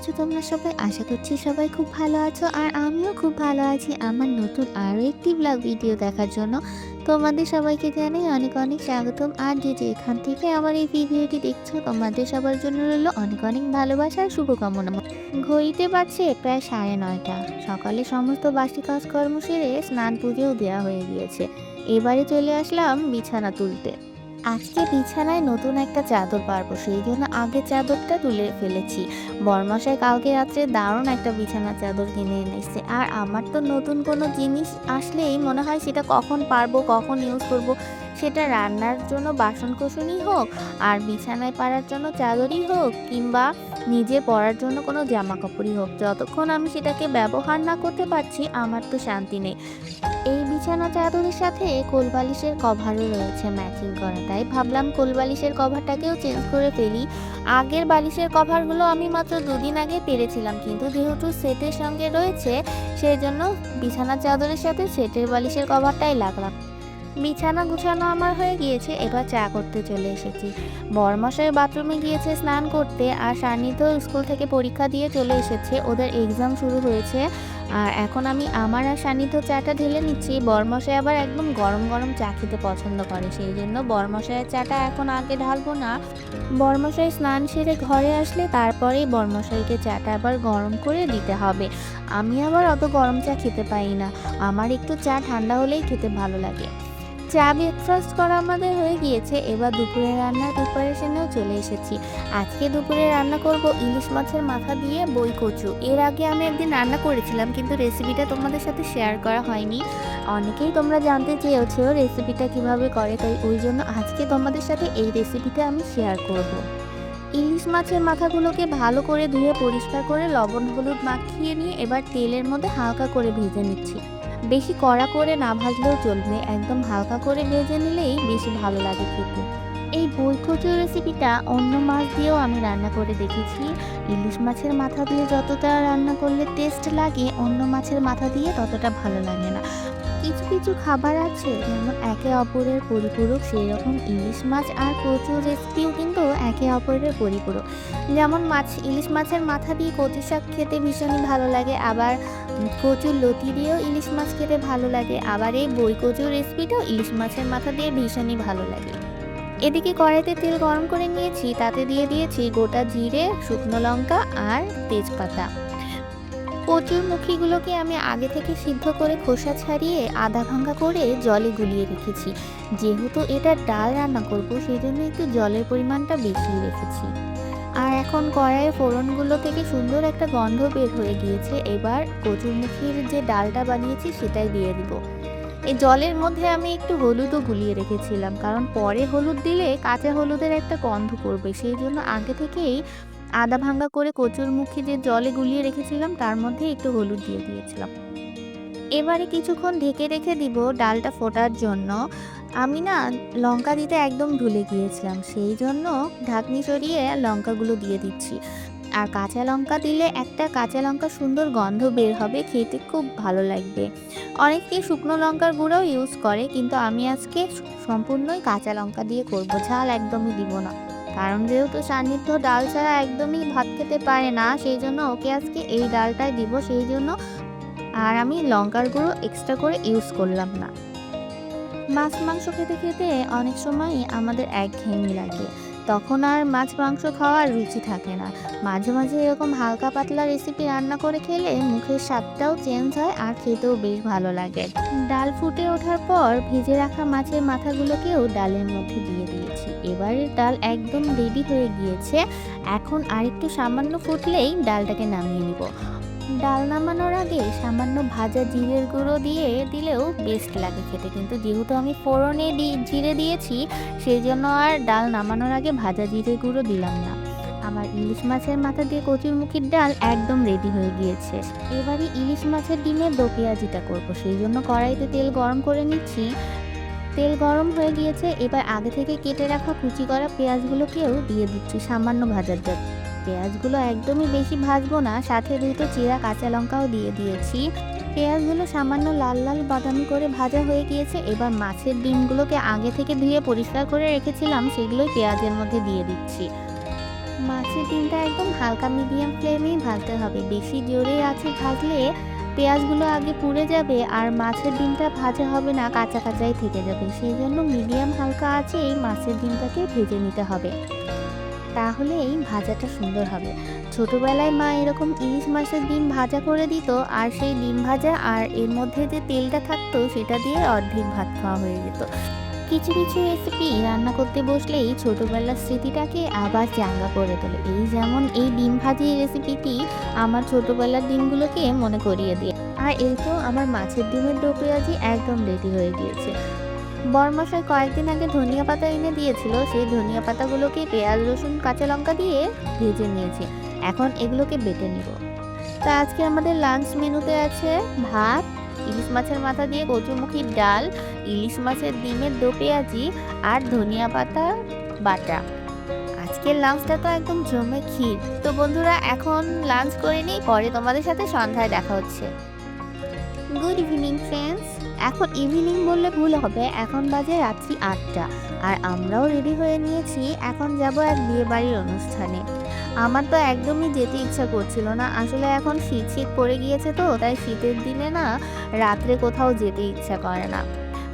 আছো তোমরা সবাই? আশা করছি সবাই খুব ভালো আছো আর আমিও খুব ভালো আছি। আমার নতুন আরও একটি ব্লগ ভিডিও দেখার জন্য তোমাদের সবাইকে জানাই অনেক অনেক স্বাগতম। আর যে এখান থেকে আমার এই ভিডিওটি দেখছো তোমাদের সবার জন্য রইল অনেক অনেক ভালোবাসা আর শুভকামনা। ঘড়িতে বাজছে প্রায় 9:30। সকালে সমস্ত বাসি কাজকর্ম সেরে স্নান পুজোও দেওয়া হয়ে গিয়েছে। এবারে চলে আসলাম বিছানা তুলতে। আজকে বিছানায় নতুন একটা চাদর পারবো, সেই জন্য আগে চাদরটা তুলে ফেলেছি। বরমশাই কালকে রাত্রে দারুণ একটা বিছানার চাদর কিনে এনে এসেছে। আর আমার তো নতুন কোনো জিনিস আসলেই মনে হয় সেটা কখন পারবো, কখন ইউজ করব। সেটা রান্নার জন্য বাসনকোসনই হোক, আর বিছানায় পারার জন্য চাদরই হোক, কিংবা নিজে পরার জন্য কোনো জামা কাপড়ই হোক, যতক্ষণ আমি সেটাকে ব্যবহার না করতে পারছি আমার তো শান্তি নেই। এই বিছানা চাদরের সাথে কোলবালিশের কভারও রয়েছে ম্যাচিং করা, তাই ভাবলাম কোলবালিশের কভারটাকেও চেঞ্জ করে ফেলি। আগের বালিশের কভারগুলো আমি মাত্র 2 দিন আগে পেরেছিলাম, কিন্তু যেহেতু সেটের সঙ্গে রয়েছে সেই জন্য বিছানা চাদরের সাথে সেটের বালিশের কভারটাই লাগলাম। বিছানা গুছানো আমার হয়ে গিয়েছে, এবার চা করতে চলে এসেছি। বরমশাই বাথরুমে গিয়েছে স্নান করতে, আর সান্নিধ্য স্কুল থেকে পরীক্ষা দিয়ে চলে এসেছে, ওদের এক্সাম শুরু হয়েছে। আর এখন আমি আমার আর সান্নিধ্য চাটা ঢেলে নিচ্ছি। বরমশাই আবার একদম গরম গরম চা খেতে পছন্দ করে, সেই জন্য বরমশাইয়ের চাটা এখন আগে ঢালবো না। বরমশাই স্নান সেরে ঘরে আসলে তারপরেই বরমশাইকে চাটা আবার গরম করে দিতে হবে। আমি আবার অত গরম চা খেতে পাই না, আমার একটু চা ঠান্ডা হলেই খেতে ভালো লাগে। চা ব্রেকফাস্ট করা আমাদের হয়ে গিয়েছে, এবার দুপুরে রান্নার প্রিপারেশনেও চলে এসেছি। আজকে দুপুরে রান্না করব ইলিশ মাছের মাথা দিয়ে বই কচু। এর আগে আমি একদিন রান্না করেছিলাম, কিন্তু রেসিপিটা তোমাদের সাথে শেয়ার করা হয়নি। অনেকেই তোমরা জানতে চেয়েছো রেসিপিটা কিভাবে করে, তাই ওই জন্য আজকে তোমাদের সাথে এই রেসিপিটা আমি শেয়ার করব। ইলিশ মাছের মাথাগুলোকে ভালো করে ধুয়ে পরিষ্কার করে লবণ হলুদ মাখিয়ে নিয়ে এবার তেলের মধ্যে হালকা করে ভেজে নিচ্ছি। বেশি কড়া করে না ভাজলেও চলবে, একদম হালকা করে ভেজে নিলেই বেশি ভালো লাগে খেতে। এই বই কচুর রেসিপিটা অন্য মাছ দিয়েও আমি রান্না করে দেখেছি। ইলিশ মাছের মাথা দিয়ে যতটা রান্না করলে টেস্ট লাগে, অন্য মাছের মাথা দিয়ে ততটা ভালো লাগে না। কিছু কিছু খাবার আছে যেমন একে অপরের পরিপূরক, সেই রকম ইলিশ মাছ আর কচুর রেসিপিও কিন্তু একে অপরের পরিপূরক। যেমন ইলিশ মাছের মাথা দিয়ে কচু শাক খেতে ভীষণই ভালো লাগে, আবার কচুর লতি দিয়েও ইলিশ মাছ খেতে ভালো লাগে, আবার এই বই কচুর রেসিপিটাও ইলিশ মাছের মাথা দিয়ে ভীষণই ভালো লাগে। এদিকে কড়াইতে তেল গরম করে নিয়েছি, তাতে দিয়ে দিয়েছি গোটা জিরে, শুকনো লঙ্কা আর তেজপাতা। কচুর মুখিগুলোকে আমি আগে থেকে সিদ্ধ করে খোসা ছাড়িয়ে আধা ভাঙা করে জলে গুলিয়ে রেখেছি। যেহেতু এটা ডাল রান্না করব, সেই জন্য একটু জলের পরিমাণটা বেশি রেখেছি। আর এখন কড়াইয়ের ফোড়নগুলো থেকে সুন্দর একটা গন্ধ বের হয়ে গিয়েছে, এবার কচুরমুখির যে ডালটা বানিয়েছি সেটাই দিয়ে দিব। এই জলের মধ্যে আমি একটু হলুদও গুলিয়ে রেখেছিলাম, কারণ পরে হলুদ দিলে কাঁচা হলুদের একটা গন্ধ করবে, সেই জন্য আগে থেকেই আদা ভাঙ্গা করে কচুরমুখী যে জলে গুলিয়ে রেখেছিলাম তার মধ্যে একটু হলুদ দিয়ে দিয়েছিলাম। এবারে কিছুক্ষণ ঢেকে রেখে দিব ডালটা ফোটার জন্য। আমি না লঙ্কা দিতে একদম ভুলে গিয়েছিলাম, সেই জন্য ঢাকনি সরিয়ে লঙ্কাগুলো দিয়ে দিচ্ছি। আর কাঁচা লঙ্কা দিলে একটা কাঁচা লঙ্কা সুন্দর গন্ধ বের হবে, খেতে খুব ভালো লাগবে। অনেকে শুকনো লঙ্কার গুঁড়োও ইউজ করে, কিন্তু আমি আজকে সম্পূর্ণই কাঁচা লঙ্কা দিয়ে করব, ঝাল একদমই দিব না। কারণ যেহেতু সান্নিধ্য ডাল ছাড়া একদমই ভাত খেতে পারে না, সেই জন্য ওকে আজকে এই ডালটাই দিব, সেই জন্য আর আমি লঙ্কার গুঁড়ো এক্সট্রা করে ইউজ করলাম না। মাছ মাংস খেতে খেতে অনেক সময়ই আমাদের একঘেয়েমি লাগে, তখন আর মাছ মাংস খাওয়ার রুচি থাকে না। মাঝে মাঝে এরকম হালকা পাতলা রেসিপি রান্না করে খেলে মুখের স্বাদটাও চেঞ্জ হয় আর খেতেও বেশ ভালো লাগে। ডাল ফুটে ওঠার পর ভেজে রাখা মাছের মাথাগুলোকেও ডালের মধ্যে দিয়ে দিয়েছি। এবারে ডাল একদম রেডি হয়ে গিয়েছে, এখন আরেকটু সামান্য ফুটলেই ডালটাকে নামিয়ে নিব। ডাল নামানোর আগে সামান্য ভাজা জিরের গুঁড়ো দিয়ে দিলেও বেস্ট লাগে খেতে, কিন্তু যেহেতু আমি ফোড়নে জিরে দিয়েছি সেই জন্য আর ডাল নামানোর আগে ভাজা জিরে গুঁড়ো দিলাম না। আমার ইলিশ মাছের মাথা দিয়ে কচুরমুখির ডাল একদম রেডি হয়ে গিয়েছে। এবারে ইলিশ মাছের ডিমের দো পেঁয়াজিটা করবো, সেই জন্য কড়াইতে তেল গরম করে নিচ্ছি। তেল গরম হয়ে গিয়েছে, এবার আগে থেকে কেটে রাখা কুচি করা পেঁয়াজগুলোকেও দিয়ে দিচ্ছি সামান্য ভাজার জন্য। পেঁয়াজগুলো একদমই বেশি ভাজবো না, সাথে দুটো চিরা কাঁচা লঙ্কাও দিয়ে দিয়েছি। পেঁয়াজগুলো সামান্য লাল লাল বাদামি করে ভাজা হয়ে গিয়েছে, এবার মাছের ডিমগুলোকে আগে থেকে ধুয়ে পরিষ্কার করে রেখেছিলাম সেগুলোই পেঁয়াজের মধ্যে দিয়ে দিচ্ছি। মাছের ডিমটা একদম হালকা মিডিয়াম ফ্লেমেই ভাজতে হবে। বেশি জোরে আছে ভাজলে পেঁয়াজগুলো আগে পুড়ে যাবে আর মাছের ডিমটা ভাজা হবে না, কাঁচা কাঁচাই থেকে যাবে। সেই জন্য মিডিয়াম হালকা আঁচেই মাছের ডিমটাকে ভেজে নিতে হবে, তাহলেই ভাজাটা সুন্দর হবে। ছোটবেলায় মা এরকম ইলিশ মাছের ডিম ভাজা করে দিত, আর সেই ডিম ভাজা আর এর মধ্যে যে তেলটা থাকতো সেটা দিয়ে অর্ধেক ভাত খাওয়া হয়ে যেত। কিছু কিছু রেসিপি রান্না করতে বসলেই ছোটবেলার স্মৃতিটাকে আবার চাঙ্গা করে তোলে। এই যেমন এই ডিম ভাজি রেসিপিটি আমার ছোটবেলার দিনগুলোকে মনে করিয়ে দিয়ে। আর এই তো আমার মাছের ডিমের ডো পেঁয়াজি একদম রেডি হয়ে গিয়েছে। বরমশাই কয়েকদিন আগে ধনিয়া পাতা এনে দিয়েছিল, সেই ধনিয়া পাতাগুলোকে পেঁয়াজ রসুন কাঁচা লঙ্কা দিয়ে ভেজে নিয়েছি। এখন এগুলোকে বেটে নিব। তা আজকে আমাদের লাঞ্চ মেনুতে আছে ভাত, ইলিশ মাছের মাথা দিয়ে কচুমুখির ডাল, ইলিশ মাছের ডিমের দো পেঁয়াজি আর ধনিয়া পাতা বাটা। আজকের লাঞ্চটা তো একদম জমে ক্ষীর। তো বন্ধুরা এখন লাঞ্চ করে নিই, পরে তোমাদের সাথে সন্ধ্যায় দেখা হচ্ছে। Good evening friends. এখন ইভিনিং বললে ভুল হবে, এখন বাজে রাত্রি 8টা আর আমরাও রেডি হয়ে নিয়েছি। এখন যাব এক বিয়ে বাড়ির অনুষ্ঠানে। আমার তো একদমই যেতে ইচ্ছা করছিল না, আসলে এখন শীত শীত পড়ে গিয়েছে তো, তাই শীতের দিনে না রাত্রে কোথাও যেতে ইচ্ছা করে না।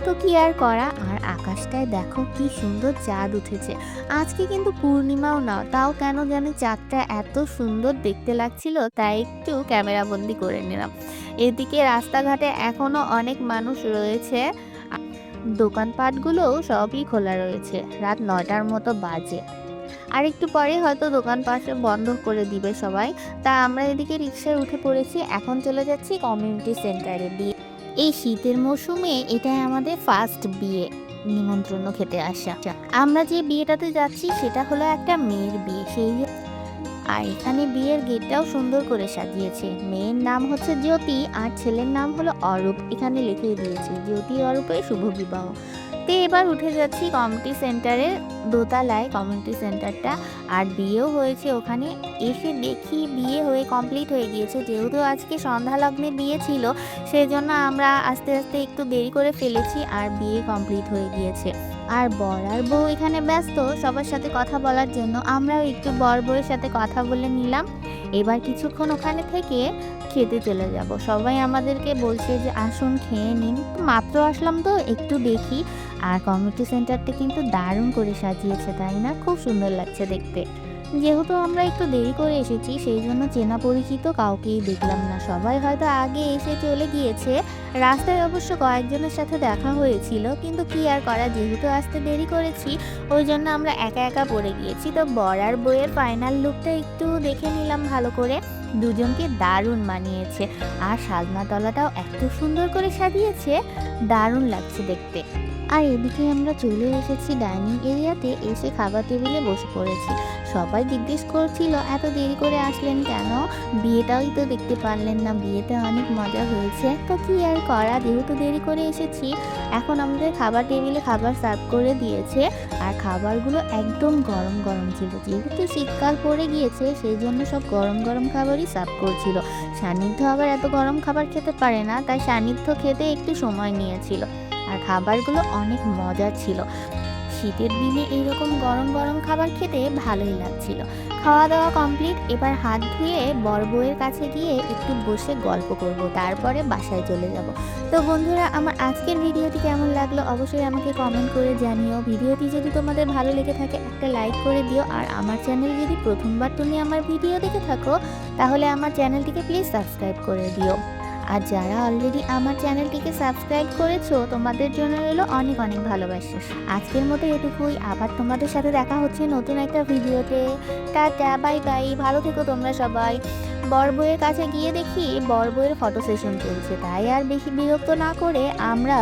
তো কি আর করা। আর আকাশটায় দেখো কি সুন্দর চাঁদ উঠেছে। আজকে কিন্তু পূর্ণিমাও না, তাও কেন জানি চাঁদটা এত সুন্দর দেখতে লাগছিল, তাই একটু ক্যামেরা বন্দি করে নিলাম। এদিকে রাস্তাঘাটে এখনো অনেক মানুষ রয়েছে, দোকানপাটগুলোও সবই খোলা রয়েছে। রাত 9টার মতো বাজে, আর একটু পরে হয়তো দোকানপাট বন্ধ করে দিবে সবাই। তা আমরা এদিকে রিক্সায় উঠে পড়েছি, এখন চলে যাচ্ছি কমিউনিটি সেন্টারে। বিয়ে এই শীতের মৌসুমে এটাই আমাদের ফার্স্ট বিয়ে নিমন্ত্রণ খেতে আসা। আমরা যে বিয়েটাতে যাচ্ছি সেটা হলো একটা মেয়ের বিয়ে, সেই আর এখানে বিয়ের গেটটাও সুন্দর করে সাজিয়েছে। মেয়ের নাম হচ্ছে জ্যোতি আর ছেলের নাম হলো অরূপ, এখানে লিখে দিয়েছে জ্যোতি অরূপের শুভ বিবাহ। তো এবার উঠে যাচ্ছি কমিউনিটি সেন্টারের দোতলায়, কমিউনিটি সেন্টারটা, আর বিয়েও হয়েছে ওখানে। এসে দেখি বিয়ে হয়ে কমপ্লিট হয়ে গিয়েছে। যেহেতু আজকে সন্ধ্যা লগ্নে বিয়ে ছিল, সেই জন্য আমরা আস্তে আস্তে একটু দেরি করে ফেলেছি, আর বিয়ে কমপ্লিট হয়ে গিয়েছে। আর বর আর বউ এখানে ব্যস্ত সবার সাথে কথা বলার জন্য, আমরাও একটু বর বউয়ের সাথে কথা বলে নিলাম। এবার কিছুক্ষণ ওখানে থেকে খেতে চলে যাব। সবাই আমাদেরকে বলছে যে আসুন খেয়ে নিন। মাত্র আসলাম তো একটু দেখি। আর কমিউনিটি সেন্টারটা কিন্তু দারুণ করে সাজিয়েছে, তাই না? খুব সুন্দর লাগছে দেখতে। যেহেতু আমরা একটু দেরি করে এসেছি, সেই জন্য চেনা পরিচিত কাউকেই দেখলাম না, সবাই হয়তো আগে এসে চলে গিয়েছে। রাস্তায় অবশ্য কয়েকজনের সাথে দেখা হয়েছিল, কিন্তু কি আর করা, যেহেতু আসতে দেরি করেছি ওই জন্য আমরা একা একা পড়ে গিয়েছি। তো বর আর বউয়ের ফাইনাল লুকটা একটু দেখে নিলাম ভালো করে। দুজনকে দারুণ মানিয়েছে, আর সাজনাতলাটাও এত সুন্দর করে সাজিয়েছে, দারুণ লাগছে দেখতে। আর এদিকে আমরা চলে এসেছি ডাইনিং এরিয়াতে, এসে খাবার টেবিলে বসে পড়েছি। সবাই জিজ্ঞেস করছিল এত দেরি করে আসলেন কেন, বিয়েটাই তো দেখতে পারলেন না, বিয়েতে অনেক মজা হয়েছে। তো কি আর করা, যেহেতু দেরি করে এসেছি। এখন আমাদের খাবার টেবিলে খাবার সার্ভ করে দিয়েছে, আর খাবারগুলো একদম গরম গরম ছিল। যেহেতু শীতকাল পড়ে গিয়েছে, সেই জন্য সব গরম গরম খাবারই সার্ভ করছিল। সান্নিধ্য আবার এত গরম খাবার খেতে পারে না, তাই সান্নিধ্য খেতে একটু সময় নিয়েছিল। আর খাবারগুলো অনেক মজার ছিল। শীতের দিনে এইরকম গরম গরম খাবার খেতে ভালোই লাগছিল। খাওয়া দাওয়া কমপ্লিট, এবার হাত ধুয়ে বর বউয়ের কাছে গিয়ে একটু বসে গল্প করব, তারপরে বাসায় চলে যাব। তো বন্ধুরা, আমার আজকের ভিডিওটি কেমন লাগলো অবশ্যই আমাকে কমেন্ট করে জানিও। ভিডিওটি যদি তোমাদের ভালো লেগে থাকে একটা লাইক করে দিও, আর আমার চ্যানেল যদি প্রথমবার তুমি আমার ভিডিও দেখে থাকো, তাহলে আমার চ্যানেলটিকে প্লিজ সাবস্ক্রাইব করে দিও। আর যারা অলরেডি আমার চ্যানেলটিকে সাবস্ক্রাইব করেছো, তোমাদের জন্য রইলো অনেক অনেক ভালোবাসা। আজকের মতো এটুকুই, আবার তোমাদের সাথে দেখা হচ্ছে নতুন একটা ভিডিওতে। টাটা, বাই বাই, ভালো থেকো তোমরা সবাই। বর বউয়ের কাছে গিয়ে দেখি বর বউয়ের ফটো সেশন চলছে, তাই আর বেশি বিরক্ত না করে আমরা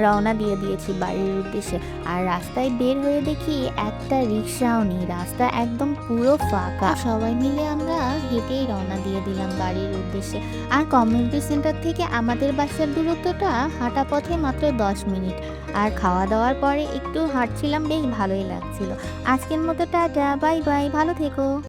রওনা দিয়ে দিয়েছি বাড়ির উদ্দেশ্যে। আর রাস্তায় বের হয়ে দেখি একটা রিক্সাও নেই, রাস্তা একদম পুরো ফাঁকা। সবাই মিলে আমরা হেঁটেই রওনা দিয়ে দিলাম বাড়ির উদ্দেশ্যে। আর কমিউনিটি সেন্টার থেকে আমাদের বাসার দূরত্বটা হাঁটা পথে মাত্র 10 মিনিট। আর খাওয়া দাওয়ার পরে একটু হাঁটছিলাম, বেশ ভালোই লাগছিল। আজকের মতো টাটা, বাই বাই, ভালো থেকো।